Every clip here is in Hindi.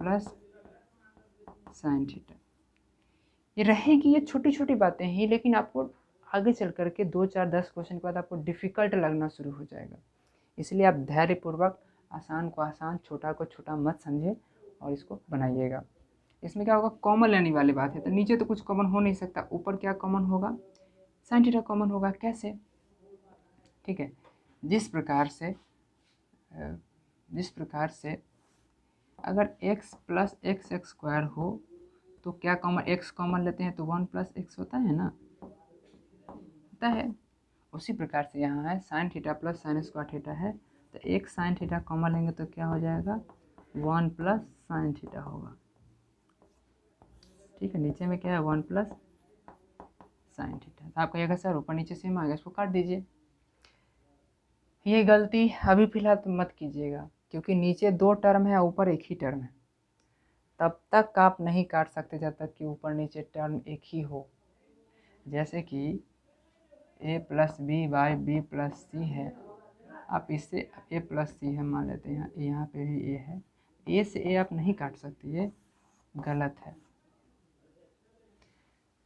Plus sine theta. ये रहेगी, ये छोटी छोटी बातें ही, लेकिन आपको आगे चल करके 2 4 10 क्वेश्चन के बाद आपको डिफ़िकल्ट लगना शुरू हो जाएगा। इसलिए आप धैर्यपूर्वक आसान को आसान, छोटा को छोटा मत समझें और इसको बनाइएगा। इसमें क्या होगा, कॉमन लेने वाली बात है, तो नीचे तो कुछ कॉमन हो नहीं सकता, ऊपर क्या कॉमन होगा, साइन थीटा कॉमन होगा। कैसे? ठीक है, जिस प्रकार से अगर x प्लस एक्स स्क्वायर हो तो क्या कॉमन, x कॉमन लेते हैं तो 1 प्लस एक्स होता है ना, होता है। उसी प्रकार से यहाँ है sine theta plus sine square theta है, तो एक साइन थीटा कॉमन लेंगे तो क्या हो जाएगा, 1 प्लस साइन थीटा होगा। ठीक है, नीचे में क्या है, 1 प्लस साइन थीटा। तो आप कहिएगा सर ऊपर नीचे सेम आ गया, इसको काट दीजिए। ये गलती अभी फिलहाल तो मत कीजिएगा, क्योंकि नीचे 2 टर्म है, ऊपर एक ही टर्म है। तब तक आप नहीं काट सकते जब तक कि ऊपर नीचे टर्म एक ही हो। जैसे कि a plus B by B plus C है, आप इससे a प्लस सी है मान लेते हैं, यहाँ पे भी a है, a से a आप नहीं काट सकते, ये गलत है।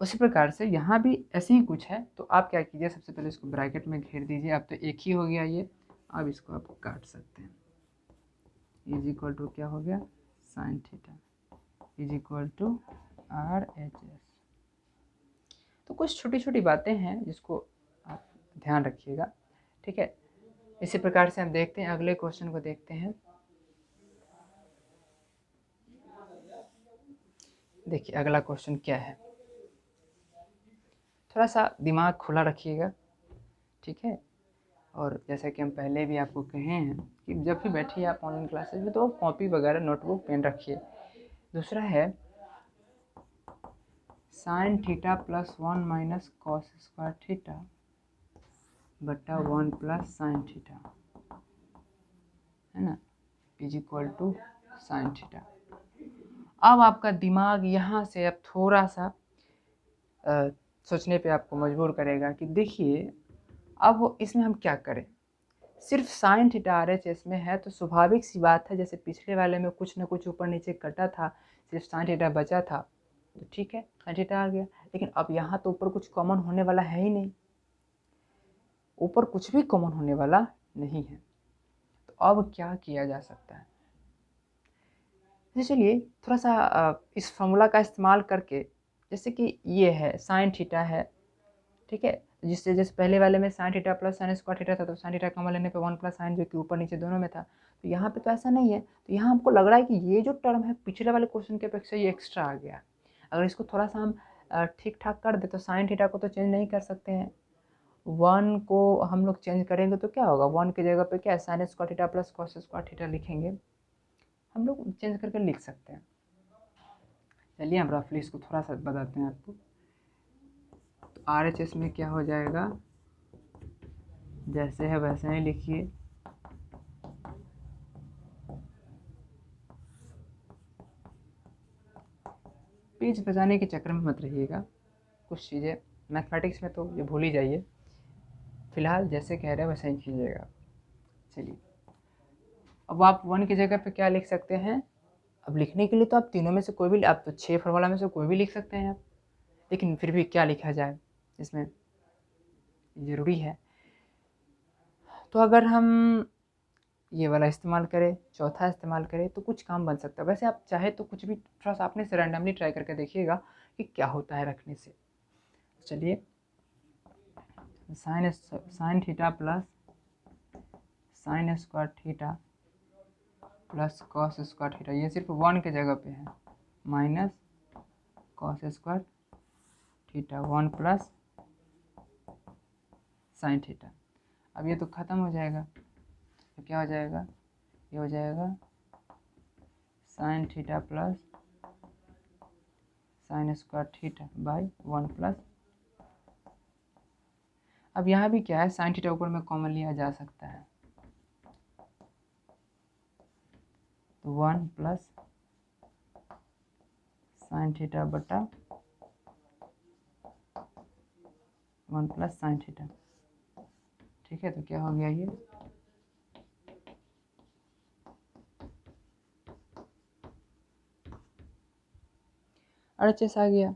उसी प्रकार से यहाँ भी ऐसे ही कुछ है, तो आप क्या कीजिए, सबसे पहले इसको ब्रैकेट में घेर दीजिए। अब तो एक ही हो गया ये, अब इसको आप काट सकते हैं। इज इक्वल टू क्या हो गया, sine theta is equal to RHS। तो कुछ छोटी छोटी बातें हैं जिसको आप ध्यान रखिएगा। ठीक है, इसी प्रकार से हम देखते हैं, अगले क्वेश्चन को देखते हैं। देखिए अगला क्वेश्चन क्या है, थोड़ा सा दिमाग खुला रखिएगा। ठीक है, और जैसा कि हम पहले भी आपको कहे हैं कि जब भी बैठिए आप ऑनलाइन क्लासेस में तो कॉपी वगैरह नोटबुक पेन रखिए। दूसरा है sine theta plus 1 minus cos square theta बटा 1 प्लस साइन थीटा, है ना, is equal to sine theta. अब आपका दिमाग यहाँ से अब थोड़ा सा सोचने पे आपको मजबूर करेगा कि देखिए अब इसमें हम क्या करें। सिर्फ साइन थीटा RHS में है तो स्वाभाविक सी बात है, जैसे पिछले वाले में कुछ ना कुछ ऊपर नीचे कटा था, सिर्फ साइन थीटा बचा था, तो ठीक है साइन थीटा आ गया। लेकिन अब यहाँ तो ऊपर कुछ कॉमन होने वाला है ही नहीं, ऊपर कुछ भी कॉमन होने वाला नहीं है, तो अब क्या किया जा सकता है। चलिए थोड़ा सा इस फॉर्मूला का इस्तेमाल करके, जैसे कि ये है साइन थीटा है, ठीक है, जिससे जैसे पहले वाले में sign theta plus sine square theta था, तो साइन थीटा कॉमन लेने पे 1 प्लस साइन जो कि ऊपर नीचे दोनों में था, तो यहाँ पे तो ऐसा नहीं है। तो यहाँ हमको लग रहा है कि ये जो टर्म है पिछले वाले क्वेश्चन के अपेक्षा ये एक्स्ट्रा आ गया। अगर इसको थोड़ा सा हम ठीक ठाक कर दे तो साइन थीटा को तो चेंज नहीं कर सकते हैं, 1 को हम लोग चेंज करेंगे तो क्या होगा, 1 की जगह पे क्या है sign square theta plus cos square theta लिखेंगे, हम लोग चेंज करके लिख सकते हैं। चलिए हम रफली इसको थोड़ा सा बताते हैं आपको। तो RHS में क्या हो जाएगा, जैसे है वैसे ही लिखिए। पेज बजाने के चक्कर में मत रहिएगा, कुछ चीज़ें मैथमेटिक्स में तो ये भूल ही जाइए, फिलहाल जैसे कह रहे हैं वैसे ही कीजिएगा। चलिए अब आप 1 की जगह पे क्या लिख सकते हैं, अब लिखने के लिए तो आप तीनों में से कोई भी, आप तो 6 फॉर्मूला में से कोई भी लिख सकते हैं आप, लेकिन फिर भी क्या लिखा जाए इसमें ज़रूरी है। तो अगर हम ये वाला इस्तेमाल करें, चौथा इस्तेमाल करें, तो कुछ काम बन सकता है। वैसे आप चाहे तो कुछ भी थोड़ा सा अपने से रैंडमली ट्राई करके देखिएगा कि क्या होता है रखने से। चलिए sign theta plus sine square theta plus cos square theta, ये सिर्फ 1 के जगह पे है, minus cos square theta 1 plus sine theta. अब ये तो ख़त्म हो जाएगा, तो क्या हो जाएगा, ये हो जाएगा sign theta plus sine square theta by 1 plus. अब यहाँ भी क्या है, साइन थीटा ऊपर में कॉमन लिया जा सकता है, तो 1 प्लस साइन थीटा बटा 1 प्लस साइन थीटा। ठीक है, तो क्या हो गया ये, RHS आ गया।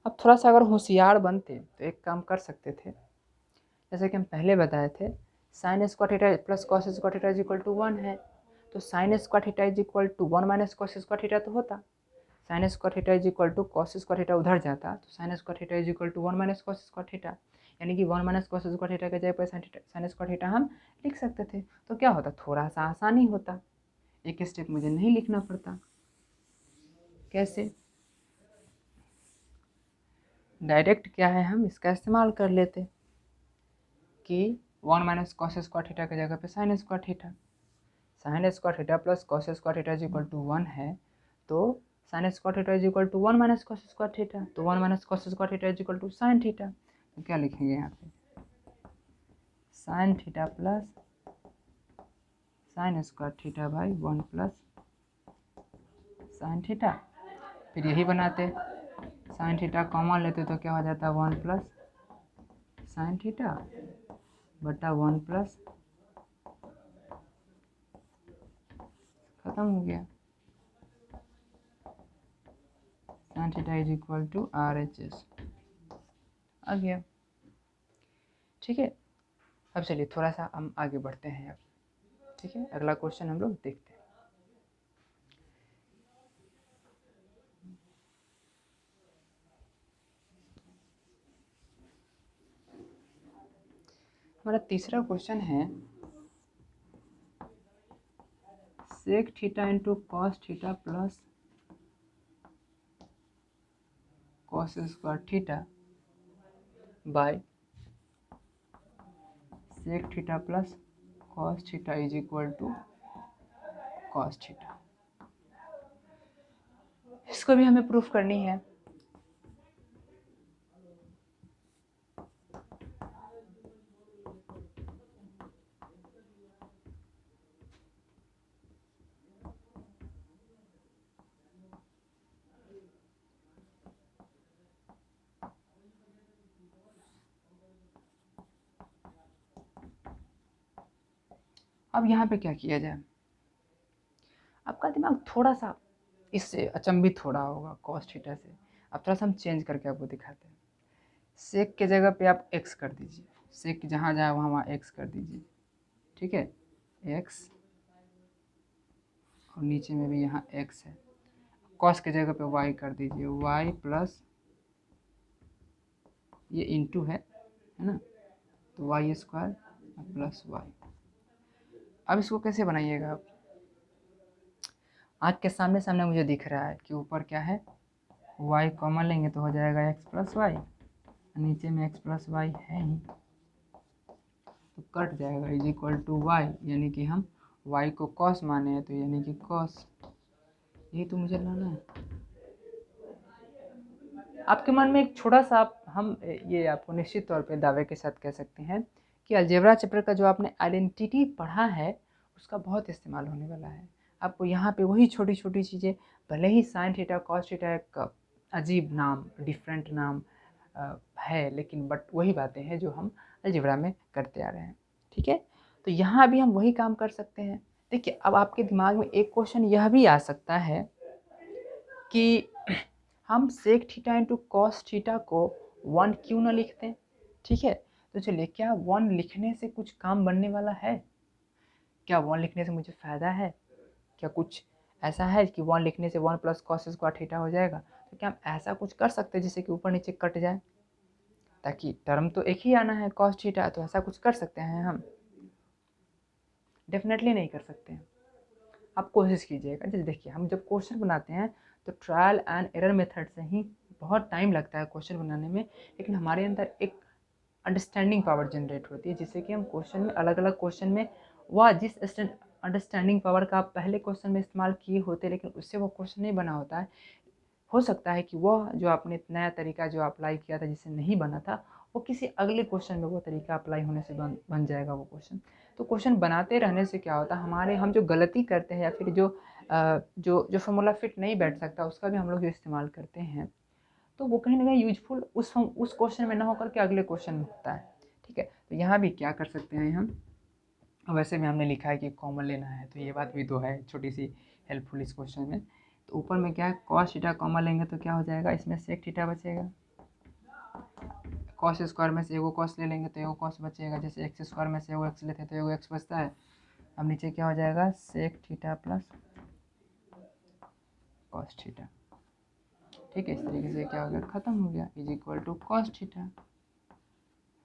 अब थोड़ा सा अगर होशियार बनते तो एक काम कर सकते थे, जैसे कि हम पहले बताए थे sine square theta plus cos square theta is equal to 1 है, तो sine square theta is equal to 1 minus cos square theta तो होता। Sine square theta is equal to cos square theta उधर जाता, तो sine square theta is equal to 1 minus cos square theta, यानी कि 1 माइनस कॉस स्क्वायर थीटा के जगह पर साइन स्क्वायर थीटा हम लिख सकते थे। तो क्या होता, थोड़ा सा आसानी होता, एक स्टेप मुझे नहीं लिखना पड़ता। कैसे, डायरेक्ट क्या है, हम इसका इस्तेमाल कर लेते कि 1 माइनस कॉस स्क्वायर थीटा की जगह पे sine square theta, sine square theta plus cos square theta is equal to 1 है, तो sine square theta is equal to 1 minus cos square theta, तो 1 minus cos square theta is equal to sine theta. तो क्या लिखेंगे यहाँ पे, sine theta plus sine square theta by 1 plus sine theta. फिर यही बनाते, साइन थीटा कॉमन लेते तो क्या हो जाता, 1 प्लस साइन थीटा बटा 1 प्लस, खत्म हो गया, sine theta is equal to RHS आ गया। ठीक है, अब चलिए थोड़ा सा हम आगे बढ़ते हैं अब। ठीक है, अगला क्वेश्चन हम लोग देखते हैं। हमारा तीसरा क्वेश्चन है sec theta into cos theta plus cos square theta by sec theta plus cos theta is equal to cos theta. इसको भी हमें प्रूफ करनी है। अब यहाँ पे क्या किया जाए, आपका दिमाग थोड़ा सा इससे अचंभित हो रहा होगा कॉस थीटा से। अब थोड़ा सा हम चेंज करके आपको दिखाते हैं। सेक के जगह पे आप एक्स कर दीजिए, सेक जहाँ जाए वहाँ वहाँ एक्स कर दीजिए। ठीक है, एक्स और नीचे में भी यहाँ एक्स है। कॉस के जगह पे वाई कर दीजिए, वाई प्लस ये इंटू है ना, तो वाई स्क्वायर प्लस वाई। अब इसको कैसे बनाइएगा आप, आँख के सामने सामने मुझे दिख रहा है कि ऊपर क्या है, वाई कॉमन लेंगे तो हो जाएगा एक्स प्लस वाई, नीचे में एक्स प्लस वाई है ही तो कट जाएगा, इज इक्वल टू वाई, यानी कि हम वाई को कॉस माने हैं तो यानी कि कॉस, यही तो मुझे लाना है। आपके मन में एक छोटा सा हम ये आपको निश्चित तौर पे दावे के साथ कह सकते हैं कि अलजेब्रा चैप्टर का जो आपने आइडेंटिटी पढ़ा है उसका बहुत इस्तेमाल होने वाला है। आपको यहाँ पे वही छोटी छोटी चीज़ें, भले ही साइन थीटा कॉस थीटा एक अजीब नाम, डिफरेंट नाम है, लेकिन बट वही बातें हैं जो हम अलजेब्रा में करते आ रहे हैं। ठीक है, तो यहाँ भी हम वही काम कर सकते हैं। देखिए, अब आपके दिमाग में एक क्वेश्चन यह भी आ सकता है कि हम sec theta into cos theta को 1 क्यों ना लिखते हैं। ठीक है, तो चलिए, क्या 1 लिखने से कुछ काम बनने वाला है, क्या 1 लिखने से मुझे फ़ायदा है, क्या कुछ ऐसा है कि 1 लिखने से 1 प्लस कॉस स्क्वायर थीटा हो जाएगा। तो क्या हम ऐसा कुछ कर सकते हैं जिससे कि ऊपर नीचे कट जाए, ताकि टर्म तो एक ही आना है कॉस थीटा, तो ऐसा कुछ कर सकते हैं हम, डेफिनेटली नहीं कर सकते हैं। आप कोशिश कीजिएगा, जैसे देखिए हम जब क्वेश्चन बनाते हैं तो ट्रायल एंड एरर मेथड से ही बहुत टाइम लगता है क्वेश्चन बनाने में, लेकिन हमारे अंदर एक अंडरस्टैंडिंग पावर जनरेट होती है जिससे कि हम क्वेश्चन में अलग अलग क्वेश्चन में वह जिस अंडरस्टैंडिंग पावर का आप पहले क्वेश्चन में इस्तेमाल किए होते लेकिन उससे वो क्वेश्चन नहीं बना होता है, हो सकता है कि वह जो आपने नया तरीका जो अप्लाई किया था जिससे नहीं बना था, वो किसी अगले क्वेश्चन में वो तरीका अप्लाई होने से बन जाएगा वो क्वेश्चन। तो क्वेश्चन बनाते रहने से क्या होता है, हमारे हम जो गलती करते हैं या फिर जो जो फॉर्मूला फिट नहीं बैठ सकता उसका भी हम लोग जो इस्तेमाल करते हैं, तो वो कहीं ना कहीं यूजफुल उस क्वेश्चन में ना होकर के अगले क्वेश्चन में होता है। ठीक है, तो यहाँ भी क्या कर सकते हैं हम, वैसे भी हमने लिखा है कि कॉमन लेना है, तो ये बात भी तो है छोटी सी हेल्पफुल इस क्वेश्चन में। तो ऊपर में क्या है, कॉस थीटा कॉमन लेंगे तो क्या हो जाएगा, इसमें सेक थीटा बचेगा। कॉस स्क्वायर में से एगो कॉस ले लेंगे तो एगो कॉस बचेगा, जैसे एक्स स्क्वायर में से एगो एक्स लेते हैं तो एगो एक्स बचता है। अब नीचे क्या हो जाएगा, sec theta plus cos theta. ठीक है, इस तरीके से क्या हो गया, खत्म हो गया, is equal to cos theta,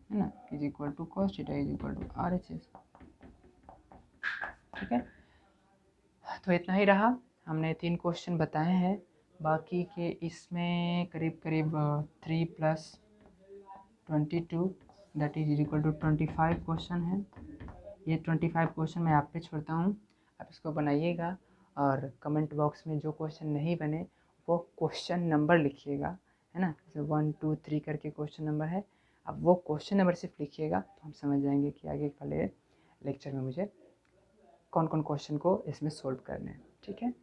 है ना, is equal to cos theta is equal to RHS। ठीक है, तो इतना ही रहा, हमने 3 क्वेश्चन बताए हैं। बाकी के इसमें करीब करीब 3 + 22 that is equal to 25 question है। ये 25 क्वेश्चन मैं आप पे छोड़ता हूँ, आप इसको बनाइएगा और कमेंट बॉक्स में जो क्वेश्चन नहीं बने वो क्वेश्चन नंबर लिखिएगा, है ना, जैसे 1 2 3 करके क्वेश्चन नंबर है, अब वो क्वेश्चन नंबर सिर्फ लिखिएगा तो हम समझ जाएंगे कि आगे वाले लेक्चर में मुझे कौन कौन क्वेश्चन को इसमें सोल्व करने हैं। ठीक है।